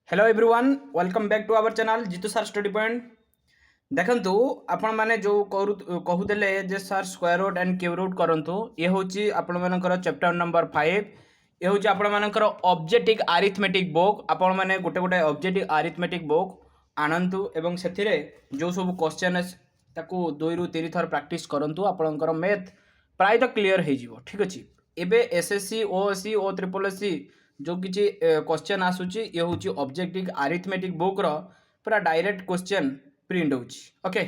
Hello everyone welcome back to our channel Jitu sir study point. देखंतु आपण माने जो कहूले जे sir square root and cube root करंतु ये होची आपण मानकर चैप्टर नंबर 5। ये होची आपण मानकर ऑब्जेक्टिव अरिथमेटिक बुक। आपण माने गोटे गोटे ऑब्जेक्टिव अरिथमेटिक बुक आनंतु एवं सेथिरे जो सब क्वेश्चन ताकू 2 रु 3 थर प्रैक्टिस करंतु आपणकर मैथ प्राय तो क्लियर हो जिवो। ठीक अछि एबे एसएससी ओएससी ओ ट्रिपल एससी जो किछि क्वेश्चन आसुची ये होची ऑब्जेक्टिव अरिथमेटिक बुक रो पूरा डायरेक्ट क्वेश्चन प्रिंट होची। ओके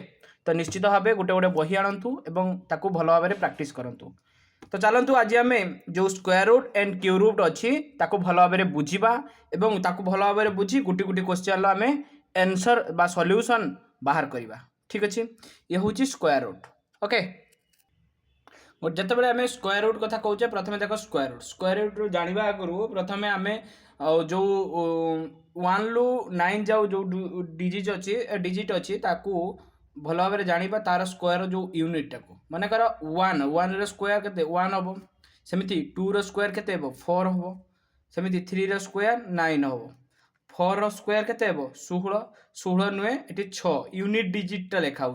तो निश्चित भाव गोटे गोटे बही आणंतु एवं ताकू भल भाव प्रैक्टिस करंतु। तो चलतु आज आम जो square root and cube root अच्छी ताकू भल भाव बुझा एवं ताकू भल भाव बुझी गोटी गोटी क्वेश्चन आम एनसर बा सॉल्यूशन बाहर करवा। ठीक अच्छे ये हूँ स्क्वायर रूट। ओके जितेबाला आम स्क्वायर रूट कथा कहे प्रथम देख स्क्वायर रूट जानवा आगु प्रथम आम जो 1 रु 9 जाऊ जो डिजिट अच्छी ताकू भल भाव जाना तार स्क्वायर जो यूनिट टाक मानकर 1 स्क्वायर के 1 हम सेमती 2 स्क्वायर के 4 हम सेमती 3 स्क्वायर 9 हम 4 स्क्वायर के 16 16 नुहे ये 6 यूनिट डिजिटा लिखा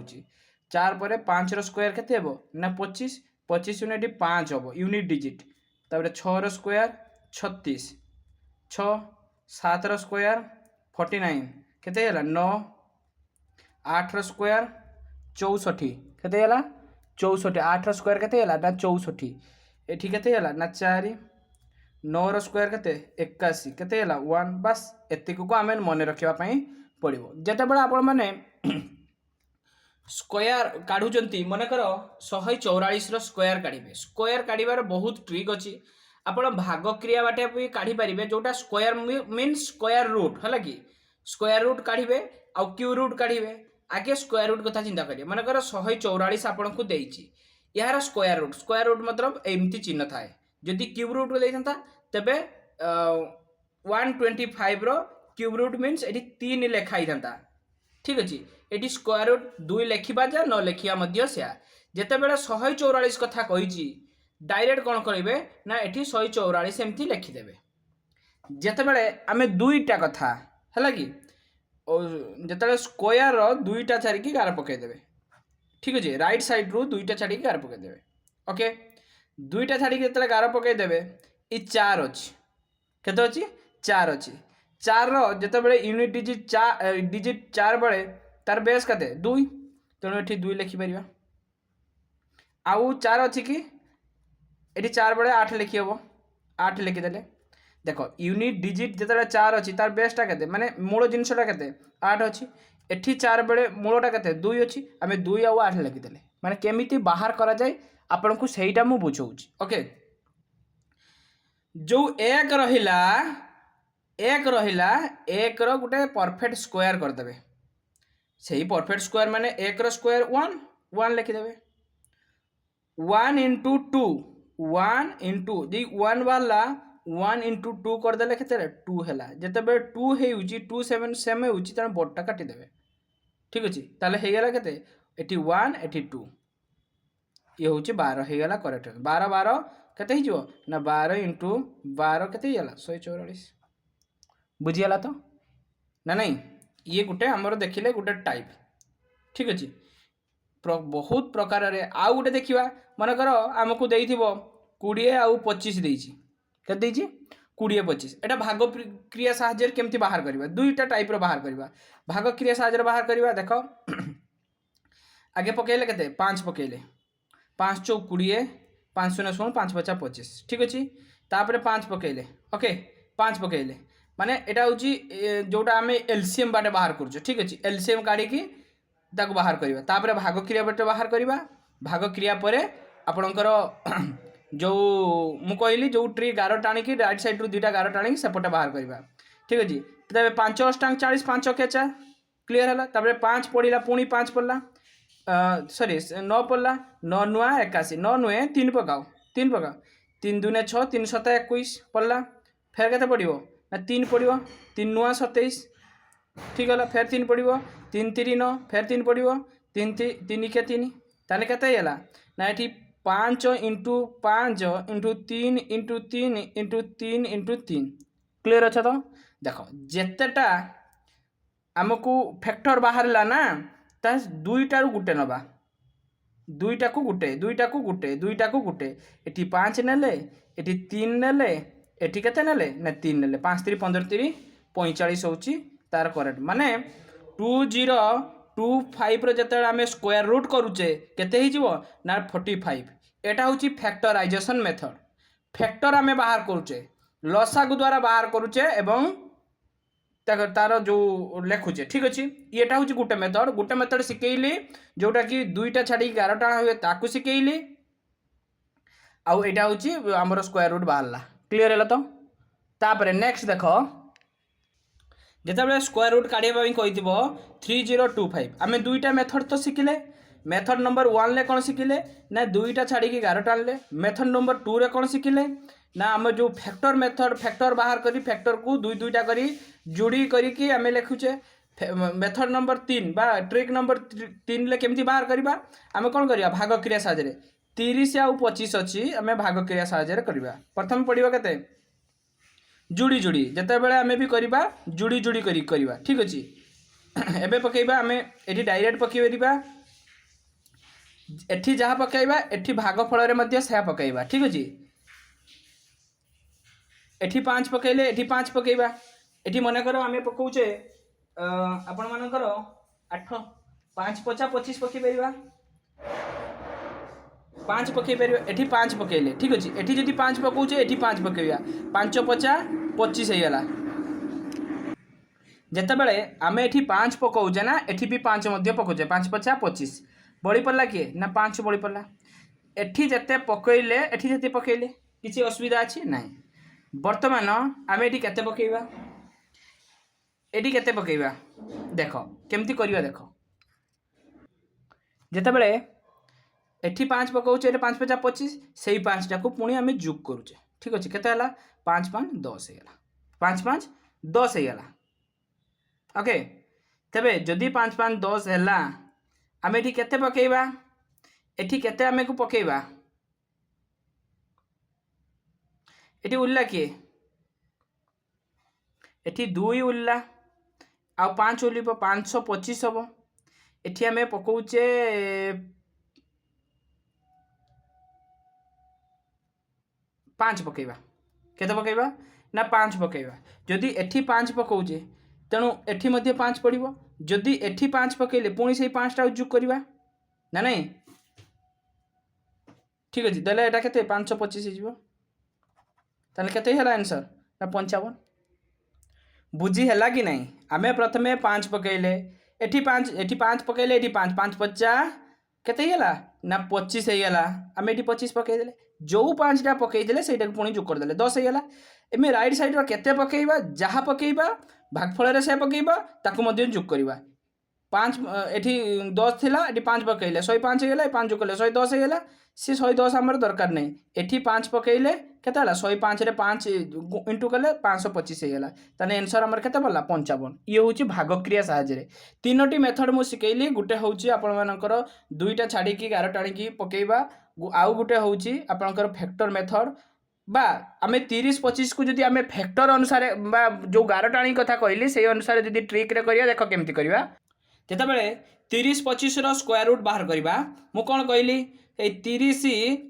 4 पर 5 स्क्वायर के ना 25 25 यूनिट 5 हम यूनिट डिजिट तापर 6 स्क्वायर 36 6 7 स्क्वायर 49 केते 9 8 स्क्वायर 64 केते 64 8 स्क्वायर केते ना 64 एठी केते ना 4 9 स्क्वायर केते 81 केते 1 बस एतिक को आम मन रखा पड़ो जिते बड़ा आपण मैंने स्क्वायर काढ़ुंट मनकर 144 स्क्वायर काढ़े स्क्वायर काढ़ार बहुत ट्रिक अच्छी आपण भाग क्रिया बाटे भी काढ़ी पारे जोटा स्क्वायर मीन स्क्वायर रूट है कि स्क्वायर रूट काढ़े आउ क्यू रूट काढ़े आगे स्क्वायर रूट कथा चिंता करिए मनकर 144 आपन को देइछि यार स्क्वायर रूट मतलब एमती चिन्ह थाए जदि क्यूब रूट देता तेबे 125 रो क्यूब रूट मीन्स ये 3 लेखाई था। ठीक अच्छे ये स्क्वायर रूट 2 लेखा जा न लेखा से जिते बड़े 144 कथा कही डायरेक्ट कौन करेंगे ना ये 144 एमती लिखिदेवे जिते बड़े आम दुईटा कथा है कि जिते स्क्वायर दुईटा छाड़ी गार पकईदेवे। ठीक अच्छे राइट सैड रु दुईटा छाड़ी गार पकईदेवे। ओके दुईटा छाड़ी जो गार पकईदेवे ये 4 अच्छी केते अच्छी 4 अच्छी 4 जो यूनिट डिजिट 4 बड़े तार बेस के 2 तेणु ये 2 लिखिपर आउ 4 अच्छी कि ये 4 बड़े 8 लिखी हम 8 लिखिदे देख यूनिट डिजिट जो 4 अच्छी तार बेसटा के माने मूल जिनसटा के 8 अच्छी एठी 4 बड़े मूलटा के 2 अच्छी आम 2 आउ 8 लिखिदे माने केमिति बाहर करा जाए आपन को सहीटा मु बुझाऊँ। ओके जो एक एक गोटे परफेक्ट स्क्वायर करदे से परफेक्ट स्क्वायर माने एक स्क्वायर 1 1 लिखिदेवे 1 इंटू 2 1 इंटू जी 1 वाला 1 इंटू 2 करदे के 2 है जिते 2 हो 7 सेम हो बड़टा काटिदेवे। ठीक अच्छे ताले होगला के 1 एटी 2 ये हूँ 12 होगला करेक्ट 12 12 केते हो ना 12 इंटू 12 केते 144 बुझीगला तो ना नहीं ये गोटे आमर देखिले गोटे टाइप। ठीक अच्छे बहुत प्रकार आउ गोटे देखा मनकर आमको दे 20 आउ 25 के 20 25 एटा भाग क्रिया साहाय्य केमती बाहर करवा दुईटा टाइप बाहर करवा भाग क्रिया साहाय्य बाहर करवा देख आगे पकईले के 5 पकईले 5 चौक 20 5 शून्य 16 5 5 25। ठीक अच्छे तापर 5 पकईले ओके 5 पकईले माने एटा हूँ जोटा आम एलसीएम बाटे बाहर कर। ठीक अच्छे एलसीएम काढ़ी बाहर करवा तापर भाग क्रिया बाटे बाहर करवा भाग क्रिया पर आपणकर जो मु कहली जो ट्री गार टाणी राइट साइड रु 2टा गार टाणी सेपटे बाहर करवा। ठीक अच्छे तब 5 अष्टांग 40 5 के 4 क्लीयर है तापर 5 पड़ा पुणी 5 पड़ा सॉरी 9 पड़ा 9 नुआ 81 9 नुहे 3 पकाओ 3 2 6 3 7 21 पड़ा फेर के पड़ो ना 3 पड़ो 3 नुआ 27। ठीक है फेर 3 पड़ो 3 3 9 फेर 3 पड़ो 3 3 के 3 ताने के ना ये 5 into 5 into 3 into 3 into 3 into 3 clear अच्छा तो देख जितेटा आमको फैक्टर बाहर ना ता दुईटारू गुटे नवा दुईटा को गुटे दुईटा को गुटे दुईटा को गुटे एटी 5 नेले एटी 3 नेले एटी केते नेले ना 3 नेले 5 3 15 3 45 होची तार करेक्ट माने 2025 रो जते आमे स्क्वायर रूट करूचे केते ही जीवो ना 45 एटा होची फैक्टराइजेशन मेथड फैक्टर आमे बाहर करूचे लसागु द्वारा बाहर करूचे एवं तार जो लेखुचे ठीक अच्छे ये हूँ गोटे मेथड शिखेली जोटा कि दुईटा छाड़ी 11टा हुए ताकू शिखेली आउ यहाँ हूँ आमर स्क्वायर रूट बाहर क्लीयर है तो तापर नेक्स्ट देख जिते स्क्वायर रूट काढ़ा कही 3025 आम दुईटा मेथड तो शिखिले मेथड नंबर 1 रे कौन शिखिले ना दुईटा छाड़ी 11टा आनले मेथड नंबर 2 रे कौन शिखिले ना आम जो फैक्टर मेथड फैक्टर बाहर करी फैक्टर को दुईटा करी जोड़ी करी आम लिखुचे मेथड नंबर 3 बा ट्रिक नंबर 3 ले केमती बाहर करवा आम कौन करवा भाग क्रिया साहाय्य 30 आउ 25 अच्छी आम भाग क्रिया साहाय्य करवा प्रथम पड़ो के जोड़ी जोड़ी जिते बड़े आम भी करवा जोड़ी जोड़ी करवा ठीक अच्छे एबे पकेबा आम ये डायरेक्ट पकेबा एठी जहाँ पकेबा एठी भाग फल से पकेबा ठीक अच्छे एठी 5 पकेले एठी 5 पकेबा एठी मन कर आम पकाउचे आपण मानकर 8 5 50 25 पकई परिबा 5 पकई परिबा एठी 5 पकेले ठीक अछि एठी जदि 5 पकाउचे एठी 5 पकेबा 5 50 25 हे गला जते बेले आम एठी 5 पकाउचे ना एठी भी 5 मध्ये पकाउचे 5 50 25 बड़ी पड़ला किए ना 5 बड़ी पड़ला एठी जते पकईले एठी जते पकईले किसी असुविधा अछि नाही वर्तमान आम ये केते पकेबा एटी केते पकेबा देख केमती करवा देख जिते बड़े एटी 5 पकाउचे 5 50 25 से 5टा को पुणी आम जोग करुचे ठीक अच्छे केते 5 5 10 है 5 5 10 है ओके तेबे जदि 5 5 10 है आम ये केते पकेबा एटी केते आम को पकेबा एटी उल्ला किए एटी 2 उल्ला आ 5 उल्ल 525 हम एटी आम पकाउचे 5 पकेबा केते पकेबा ना 5 पकेबा जदि एटी 5 पकाउचे तेणु एटी मध्ये 5 पड़ो जदि एटी 5 पकेले पुणी से 5टा जोग करवा ना नहीं ठीक अच्छे देले एटा केते 525 हो ताले केते है आंसर ना 55 बुझी है कि नहीं आम प्रथमे 5 पकेले एटी 5 पकेले एटी 5 5 50 केते है ना 25 है आम ये 25 पकईदे जो 5टा पकईदे से पुणी जोग करदे 10 है एम राइट साइड केते पकेबा जहाँ पकेबा भागफल से पकेबा ताकू मध्य जोग करवा 5 एटी 10 थिला एटी 5 पकईले 105 है 5 जोग कले 110 है सी 110 आमर दरकार नहीं एटी 5 पकईले केते 105 रे 5 इंटू कले 525 है ताने आंसर आमर केते पड़ला 55 ये हूँ भाग क्रिया साहाय्य 3टी मेथड मु शिखेली गोटे हूँ आपण मानकर दुईटा छाड़ी 11 टाणी पकेबा आउ गोटे हूँ आपणकर फैक्टर मेथड बा आम 30 25 को जदि आम फैक्टर अनुसार बा जो 11 टाणी कथा कहली से अनुसार जदि ट्रिक रे करिया देख केमती करवा जिते बड़े 30 25 स्क्वायर रूट बाहर करवा मु कौन कहली 30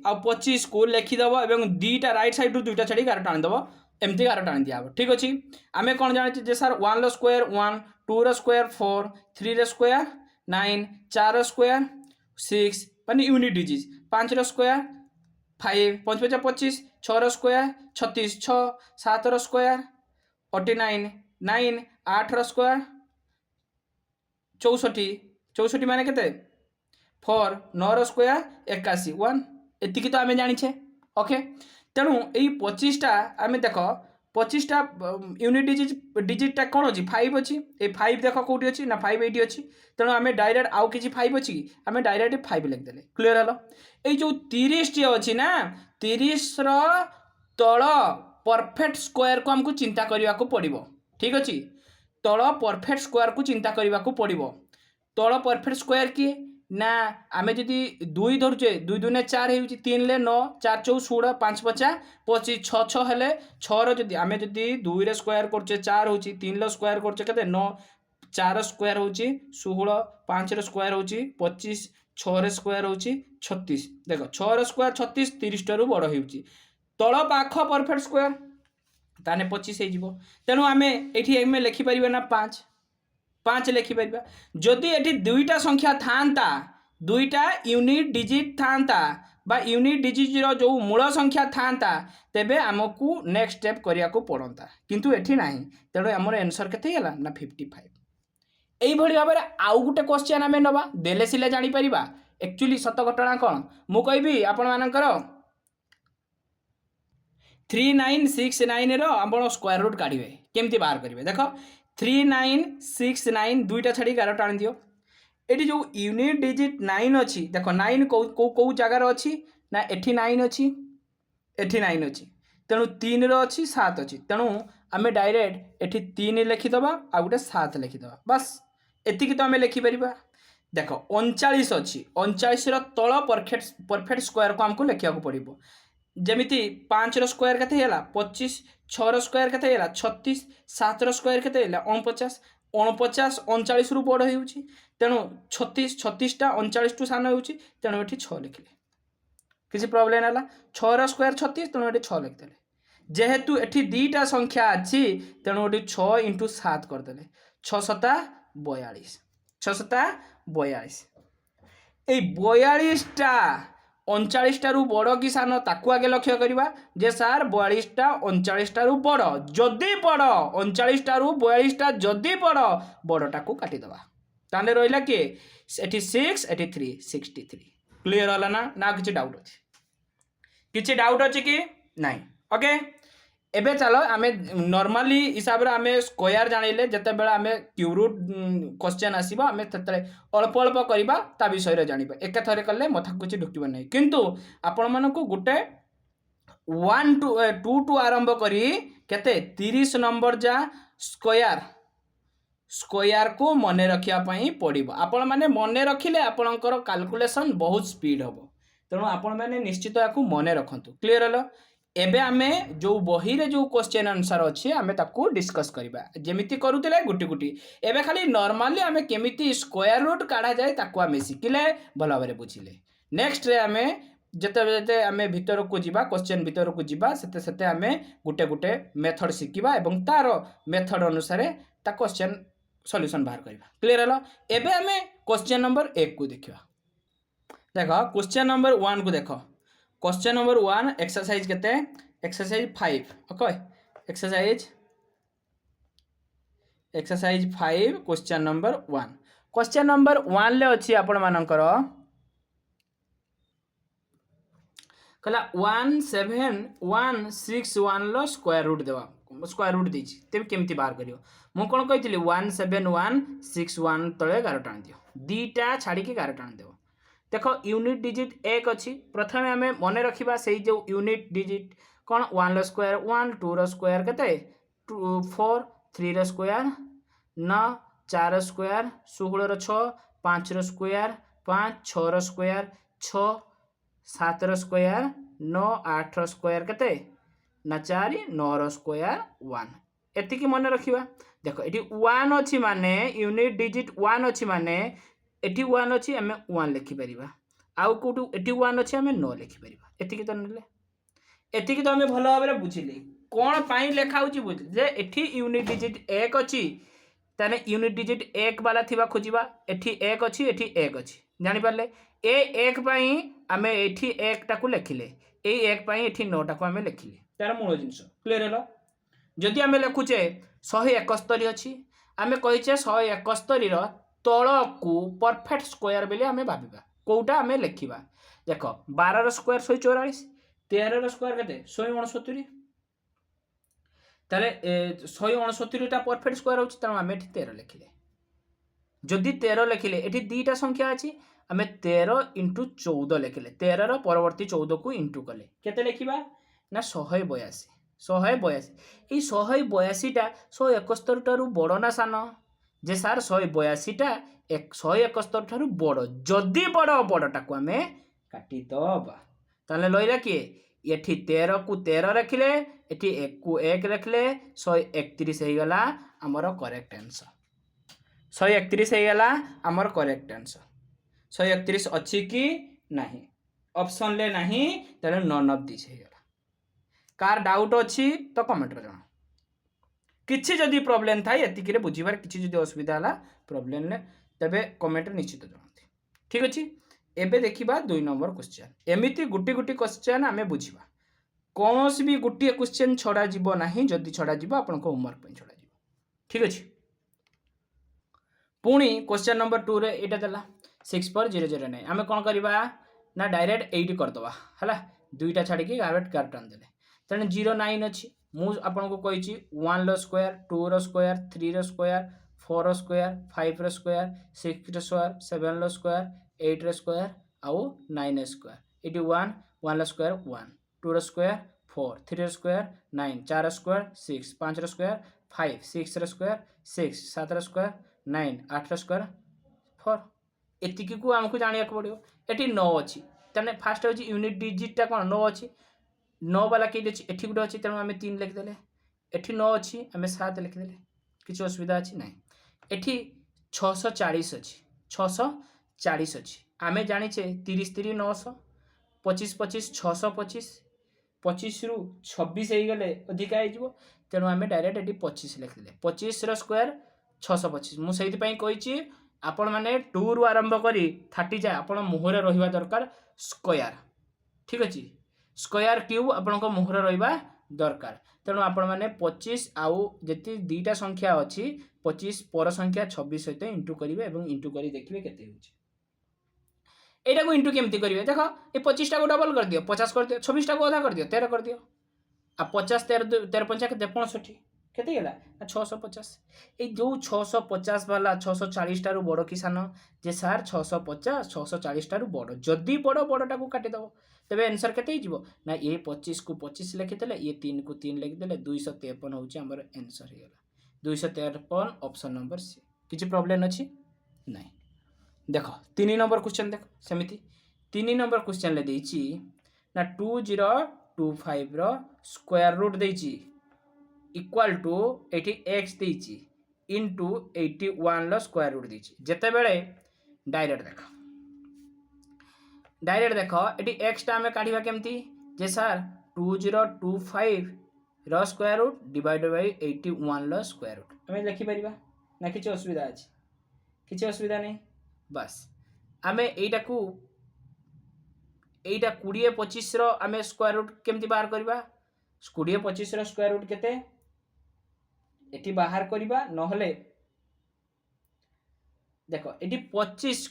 आ 25 को लिखिदेव और दुईटा राइट साइड दुईटा छाड़ी 11 टाणीदेव एमती 11 टाणी दिया ठीक अच्छे आम कौन जाने जे sir 1 square 1 2 square 4 3 square 9 4 square 6 माने unit digits 5 square 5 5 25 6 square 36 6 7 square 49 9 8 square 64 64 माने केते 4 9 स्क्वायर 81 1 एतिकी तो आम जाने ओके तेणु यही 25टा आम देख 25टा यूनिट डिजिटा कौन अच्छी 5 अच्छी ये 5 देख कौटी अच्छी ना 5 ये अच्छी तेणु आम डायरेक्ट आउ कि 5 अच्छी आम डायरेक्ट 5 लिखिदे क्लीयर है ये जो 30 टी अच्छी ना 30 तल परफेक्ट स्क्वायर को आमको चिंता करने को पड़ो ठीक अच्छे तल परफेक्ट स्क्वायर को चिंता करने को पड़ो तल परफेक्ट स्क्वायर किए ना आम जदि 2 धरुचे 2 2 4 हो 3 ले 9 4 4 16 5 50 25 6 6 हेले 6 रदि आम जदि 2 रे स्क्वायर करचे 4 हो 3 रो स्क्वायर करचे केते 9 4 स्क्वायर हो 16 5 रो स्क्वायर हो 25 6 रे स्क्वायर हो 36 देख 6 रो स्क्वायर 36 30 टारू बड़ हो तल पाख परफेक्ट स्क्वायर ताने 25 हो तेणु आम ये लिखिपर ना 5 5 लिखिपर जदि ये दुईटा संख्या था दुईटा यूनिट डिजिट था बा यूनिट डिजिट जो मूल संख्या था तेबे आमको नेक्स्ट स्टेप करिया को पड़ता किंतु एठी नाही तेणु आमर आंसर केते होला ना 55 एई भली भाबरे आउ गुटे क्वेश्चन आमे नबा देले सिले जानि परिबा एक्चुअली सत घटना कोन मु कहबी आपण मानकर 3969 रो आपण स्क्वायर रूट काढिबे केमती बाहर करिवे देखो 3969 दुईटा छाड़ी 11 टाणी दियो एटी जो यूनिट डिजिट 9 अच्छी देखो 9 कौ जगार अच्छी ना एठी 9 अच्छी एठी 9 अच्छी तेणु 3 रो अच्छी 7 अच्छी तेणु आम डायरेक्ट एठी 3 लिखिदबा आ गोटे 7 लिखिदबा बस एतिकी तो आम लिखिपर देख 39 अच्छी 39 तल परफेक्ट स्क्वायर को आमको लिखा पड़ो जमीती 5 रो स्क्वायर केते हैला 25 6 रो स्क्वायर केते हैला 36 7 रो स्क्वायर केते हैला 49 49 39 रु बड़ होउची तेणु 36 36 टा 39 टू सान होउची तेणु एठी 6 लिखले किसी प्रॉब्लम हैला 6 रो स्क्वायर 36 तेणु एठी 6 लिखदेले जेहेतु एठी दीटा संख्या अछि तेणु एठी 6 * 7 कर देले 6 7 42 6 7 42 ए 42 टा 39 टारू बड़ कि सान ताकू आगे लक्ष्य करवा जे सार 42 टा 39 टारू बड़ जदि बड़ 39 टारू 42 टा जदि बड़ बड़टा को काटिदेवा ताले रहिला कि एठी 6 एठी 3 63 क्लियर होला ना किछि डाउट अछि किछि डाउट अछि कि नाही ओके एबे चलो आमे नॉर्मली हिसाब रे आमे स्क्वायर जानिले जते बेला आमे क्यूब क्वेश्चन आसीबा आमे तते अल्प अल्प करबा ता विषय रे जानिबा एक थरे करले मथा कुछ ढुकिबा नै किंतु आपण मानको गुटे 1 टू 2 टू आरंभ करी केते 30 नंबर जा स्क्वायर को मने रखिया पई पड़िबो आपण माने मने रखिले आपणकर कैलकुलेशन बहुत स्पीड हबो तेणु आपण माने निश्चित याकू मने रखंतु क्लियर हलो एबे आमे जो बही रे जो क्वेश्चन आंसर अछि आमे ताकू डिस्कस करबा जेमिति करूतिले गुटी गुटी एबे खाली नॉर्मली आमे केमिति स्क्वायर रूट काढा जाय ताकू आमे सिखिले भला भाबरे बुझिले नेक्स्ट रे आमे जते आमे भीतर को जिबा क्वेश्चन भीतर को जिबा सेते आमे गुटे गुटे मेथड सिखिबा एवं तार मेथड अनुसार ता क्वेश्चन सॉल्यूशन बाहर करबा क्लियर हलो एबे आमे क्वेश्चन नंबर 1 को देखिबा देखो क्वेश्चन नंबर 1 को देखो क्वेश्चन नंबर 1 एक्सरसाइज केते exercise 5 okay exercise 5 question number 1 ले अछि आपण मानकर कला 17161 लो स्क्वायर रूट देवा स्क्वायर रूट देछि तेबे केमती बाहर करियो मु कोन कहितली 17161 तळे 11 टाण दियो दीटा छाडी के 11 टाण देव देखो यूनिट डिजिट 1 अच्छी प्रथम आम मन रखा से जो यूनिट डिजिट कौन 1 रो स्क्वायर 1 2 रो स्क्वायर केते 4 3 रो स्क्वायर 9 4 रो स्क्वायर 16 रो 6 5 रो स्क्वायर 5 6 रो स्क्वायर 6 7 रो स्क्वायर 9 8 रो स्क्वायर केते ना 4 9 रो स्क्वायर 1 एतिकी मन रखिबा देखो एटी 1 अछि माने यूनिट डिजिट 1 अछि माने एटी 1 अच्छी आम 1 लिखिपर आउ कौटू एटी 1 अच्छी आम 9 लिखिपर एतिकी तो ना एतिकी तो आम भल भाव बुझिले कौन पाई लेखा होची बुझ जे एठी यूनिट डिजिट 1 अच्छी ताने यूनिट डिजिट 1 वाला थिबा खोजिबा एठी 1 अच्छी एठी 1 अच्छी जानि पारले ए 1 पाई आम एठी 1 टाकू लिखिले ए 1 पाई एठी 9 टाकू आम लिखिले तार मूल जिंस क्लियर हलो जदि आम लिखुचे 171 अच्छी आम कहिचे 171 रो तल को परफेक्ट स्क्वायर बेले आमे भाबिबा कोउटा आमे लिखिबा देखो 12 रो स्क्वायर 144 13 रो स्क्वायर केते 169 ताले 169 टा परफेक्ट स्क्वायर होची त आमे 13 लिखिले जदि 13 लिखिले एठी दीटा संख्या अछि आमे 13 * 14 लिखिले 13 रो परवर्ती 14 को इंटू कले केते लिखिबा ना 182 ए 182 टा 171 टारू बड़ ना सान जे सार 182टा 171 ठारू बड़ जदि बड़ बड़टाକୁ ଆମେ କାଟିଦେବା ତାହେଲେ ରହିଲା କିଏ ଏଠି 13 କୁ 13 ରଖିଲେ ଏଠି 1 କୁ 1 ରଖିଲେ 131 ହେଇଗଲା ଆମର करेक्ट आंसर 131 ହେଇଗଲା ଆମର करेक्ट आंसर 131 ଅଛି କି ନାହିଁ ऑप्शन ले नहीं ताले नन ऑफ दिस ହେଇଗଲା कार डाउट अछि तो कमेंट रे जणा किछि जदि प्रॉब्लम थाई एतिकिरे बुझिबार किछि जदि असुविधा हला प्रॉब्लम ने तबे कमेंट निश्चित जणाथि ठीक अछि एबे देखिबा 2 नंबर क्वेश्चन एमिति गुटी गुटी क्वेश्चन आमे बुझिबा कोनोसी भी गुटी क्वेश्चन छडा जीवो नाही जदि छडा जीवो आपन को होमवर्क पे छडा जीवो ठीक अछि पुणी क्वेश्चन नंबर 2 रे एटा देला 6 पर 009 आमे कोन करबा ना डायरेक्ट 8 कर दवा हला दुईटा छाडी के डायरेक्ट कार्टन देले तने 09 अछि मु आपन को कहिची 1 रो स्क्वायर 2 रो स्क्वायर 3 रो स्क्वायर 4 रो स्क्वायर 5 रो स्क्वायर 6 रो स्क्वायर 7 रो स्क्वायर 8 रो स्क्वायर आउ 9 रो स्क्वायर इटी 1 रो स्क्वायर 1 2 रो स्क्वायर 4 3 रो स्क्वायर 9 4 रो स्क्वायर 6 5 रो स्क्वायर 5 6 रो स्क्वायर 6 7 रो स्क्वायर 9 8 रो स्क्वायर 4 एतिकी को हमको जानिया को पड़ियो एटी 9 अछि तने फास्ट होची यूनिट डिजिट टा कोन 9 अछि 9 वाला के अछि एठी गुड अछि तने हमें 3 लिख देले एठी 9 अछि हमें 7 लिख देले किछ असुविधा अछि नै एठी 640 अछि 640 अछि हमें जानि छे 30 3 900 25 25 625 25 रु 26 हे गेले अधिक आइ जबो तेनु हमें डायरेक्ट एठी 25 लिख देले 25 रो स्क्वायर 625 मु सेहि पई कहिची आपण माने 2 रु आरंभ करी 30 जाय आपण मुहरे रहिबा दरकार स्क्वायर ठीक अछि स्क्वायर क्यूब आपण को मुहरे रहिबा दरकार तेनु आपण माने 25 आउ जेति दुईटा संख्या अछि 25 पर संख्या 26 सहित इंटू करिवे एवं इंटू करी देखिबे केते होछि एटा को इंटू केमति करिवे देखो ए 25 टा को डबल कर दियो 50 कर दियो 26 टा को आधा कर दियो 13 कर दियो आ 50 13 13 5 के 65 केते गेला 650 ए जो 650 वाला 640 टारू बड़ किसान जे सार 650 640 टारू बड़ जदी बड़ बड़टा को काटि दबो तबे आंसर केते हिजबो ना ए 25 को 25 लिखि देले ए 3 को 3 लिखि देले 253 होची हमर आंसर हे गेला 253 ऑप्शन नंबर सी किछि प्रॉब्लम अछि नाही देखो 3 नंबर क्वेश्चन देखो सेमिति 3 नंबर क्वेश्चन ले देछि ना 2025 रो स्क्वायर रूट देछि इक्वल टू 80x देछि इनटू 81 लो स्क्वायर रूट देछि जेते बेले डायरेक्ट देखो एटी x टा हमें काढिबा केमती जे सर 2025 रो स्क्वायर रूट डिवाइडेड बाय 81 लो स्क्वायर रूट हमें लिखि परिबा ना किछ असुविधा अछि किछ असुविधा नै बस हमें एटा 20 25 रो हमें स्क्वायर रूट केमती बाहर करबा 20 25 रो स्क्वायर रूट केते एटी बाहर करबा नहले देखो एटी 25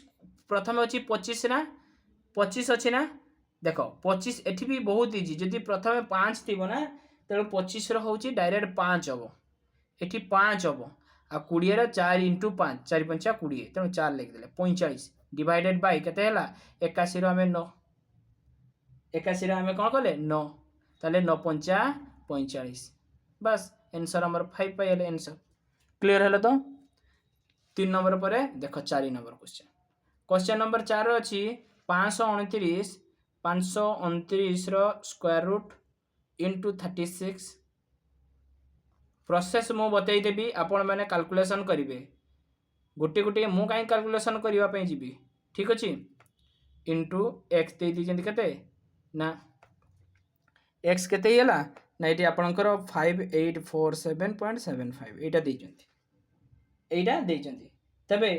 प्रथम अछि 25 ना 25 अछि ना देखो 25 एठी भी बहुत इजी जदी प्रथम 5 थिबो ना त 25 रो होची डायरेक्ट 5 हबो एठी 5 हबो आ 20 रो 4 * 5 4 5 20 त 4 लिख देले 45 डिवाइडेड बाय केते हला 81 रो हमें 9 81 रो हमें कोन करले 9 ताले 9 5 45 बस आंसर हमर 5 पाइले आंसर क्लियर हला तो 3 नंबर पर देखो 4 नंबर क्वेश्चन नंबर 4 अछि 529 रो स्क्वायर रूट इनटू 36 प्रोसेस मु बतई देबी आपण माने कैलकुलेशन करिवे गोटे गोटे मु काई कैलकुलेशन करिवा पई जिबी ठीक अछि इनटू x दे दी जंती कते ना x केते होला ना एटी आपनकर 5847.75 एटा दे जंती तबे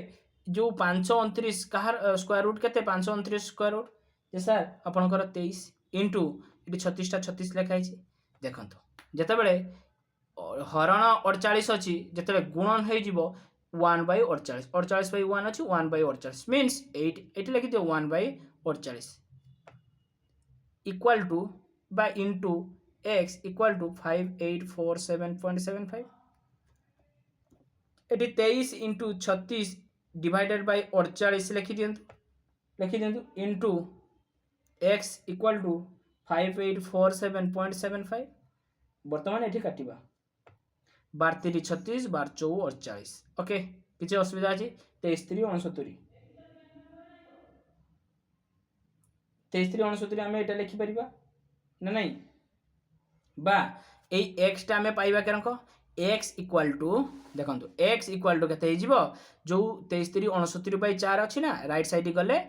जो 529 कहार स्क्वायर रूट केते 529 स्क्वायर रूट जे सर आपनकर 23 इनटू इटी 36 टा 36 लिखाइ छी देखंतो जते बेले हरण 48 अछि जते गुणन हे जिवो 1/48 48/1 अछि 1/48 मींस 8 लिखि दियो 1/48 equal to by into x equal to 5847.75 एटी 23 इनटू 36 डिवाइडेड बाय 48 लिखि दियंतु इनटू x इक्वल टू 5847.75 वर्तमान एठी काटिबा 12 36 12 48 ओके किसी असुविधा अच्छी 23 3 69 23 3 69 आम ये लिखिपर ना नहीं बा एक्स टा आम पाइबा केरक एक्स इक्वाल टू देखो एक्स इक्वाल टू के जो 23 3 69 4 अच्छी ना रईट साइड गले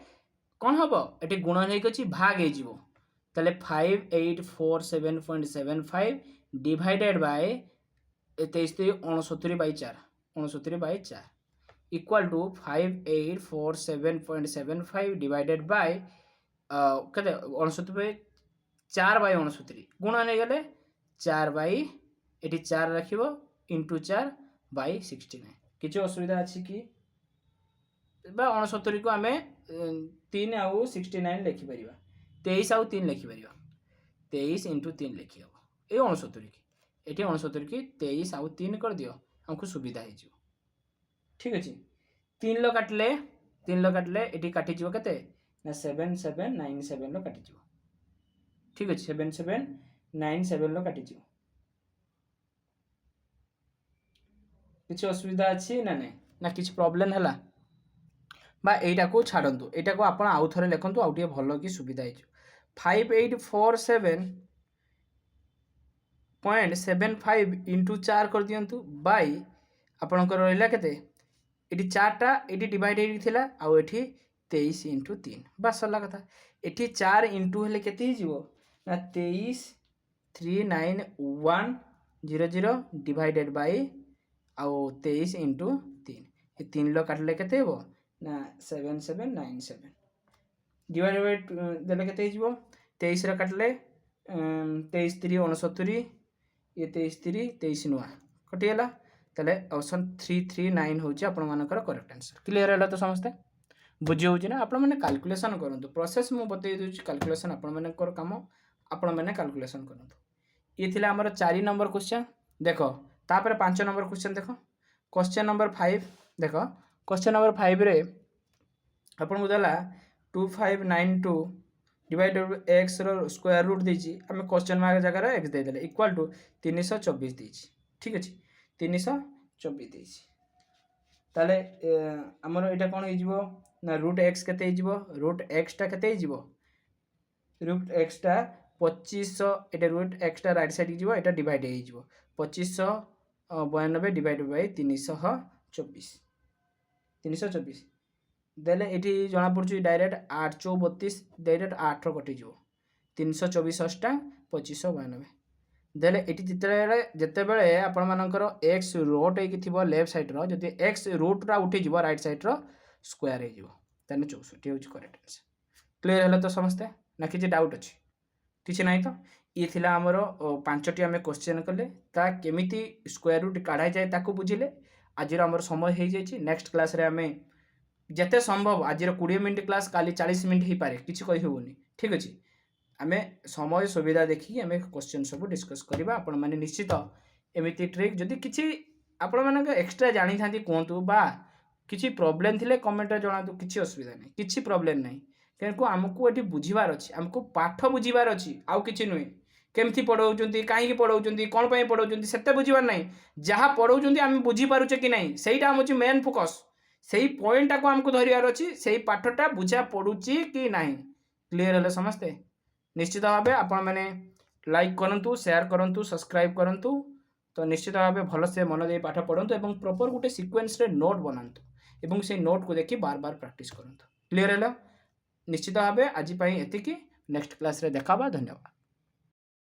कौन हम ये गुणन होगी भाग हो 5847.75 divided by 23 3 69/4 equal to 5847.75 divided by केते 69/4 गुणन हो गले 4 रखिबो इंटू 4/69 किसी असुविधा अच्छी कि 69 को आम 3 आउ 69 लिखिपर 23 आउ 3 लिखिपर 23 इंटू 3 लिखी हम ये 69 की ये 69 की 23 आउ 3 कर दियो हमको सुविधा हो ठीक अच्छे 3 लो काटिले ये काटिज के 7797 लो काटिज ठीक अच्छे 7797 लो काटिज किसी असुविधा अच्छी ना नहीं ना किसी प्रॉब्लम है बा एटा को छाड़ू एटा को आप आउ थे लिखु आउ टे भल कि सुविधा हो 5847.75 इंटू 4 कर दिंतु बाय आपणकर रहा के ये 4टा ये डिवाइड होता आउ ये 23 इंटू 3 बस सरला कथा ये 4 इंटू हेले केते ना 23 39100 डिवाइडेड बाय आउ 23 इंटू 3 ये 3 लो काटले केते हो ना 7797 डिवाइड बाय देले केते 23 रे काटले 23 3 69 ये 23 3 23 नुआ कटिगला ताले ऑप्शन 339 होची आपण मानकर करेक्ट आंसर क्लियर है तो समझते बुझी होची ना आपण माने कैलकुलेशन करंतु प्रोसेस मु बतै दोची कैलकुलेशन आपण मानकर काम आपण माने कैलकुलेशन करंतु ये थिला हमर 4 नंबर क्वेश्चन देखो तापर 5 नंबर क्वेश्चन देखो क्वेश्चन नंबर 5 देखो क्वेश्चन नंबर 5 रे आपण को देला 2592 डिवाइडेड एक्स रो स्क्वायर रूट देछि हमें क्वेश्चन मार्क जगह रे एक्स दे देले इक्वल टू 324 देछि ठीक अछि 324 देछि ताले हमर एटा कोन हो जिवो ना रूट एक्स केते हो जिवो रूट एक्स टा केते हो जिवो रूट एक्स टा 2500 एटा रूट एक्स टा राइट साइड जिवो एटा डिवाइड हो जिवो 2592 डिवाइडेड बाय 324 देले एटी जना पड़छ डायरेक्ट 832 डायरेक्ट 8 कटि जो 324 अष्टा 2592 देले एटी जिते बेले आपण मानकर एक्स रूट होगी थी लेफ्ट साइड रो जदि एक्स रूट रा उठी जीवो राइट साइड रो स्क्वायर हो जीवो ताने 64 होची करेक्ट आंसर क्लियर हला तो समझते ना किछि डाउट अछि किछि नाही तो ये थिला हमरो 5टी हमें क्वेश्चन कले ता केमिति स्क्वायर रूट काढा जाय ताको बुझिले आज हमर समय हो जाय नेक्स्ट क्लास रे हमें जिते संभव आज 20 मिनट क्लास काली 40 मिनट ही पारे किसी कही होनी ठीक अच्छे आम समय सुविधा देखिए आम क्वेश्चन सब डिस्कस करवा आपण मैंने निश्चित एमती ट्रिक जदि किसी आपण मान एक्सट्रा जानी था कहतु बा किसी प्रॉब्लम थिले कमेंट जनातु किसी असुविधा नहीं किसी प्रॉब्लम नहीं क्योंकि आमको ये बुझार अच्छे आमको पाठ बुझार अच्छी आउ कि नुहे केमती पढ़ाऊँ कहीं पढ़ाऊँ कौन पर पढ़ाऊँ से बुझार ना जहाँ पढ़ाऊँ आम बुझीपारे कि नहीं सहीटा हूँ मेन फोकस से ही पॉइंटा को आमको धरियार अच्छी से ही पाठटा बुझा पड़ुची कि नहीं क्लियर है समस्ते निश्चित भाव आपण मैंने लाइक करूँ शेयर करूँ सब्सक्राइब करूँ तो निश्चित भाव भल से मन दे पाठ पढ़ु और प्रॉपर गोटे सीक्वेंस रे नोट बनातु एवं से नोट को देखि बार बार प्रैक्टिस करूँ क्लियर है निश्चित भाव आज एतिकी नेक्स्ट क्लास रे देखा धन्यवाद।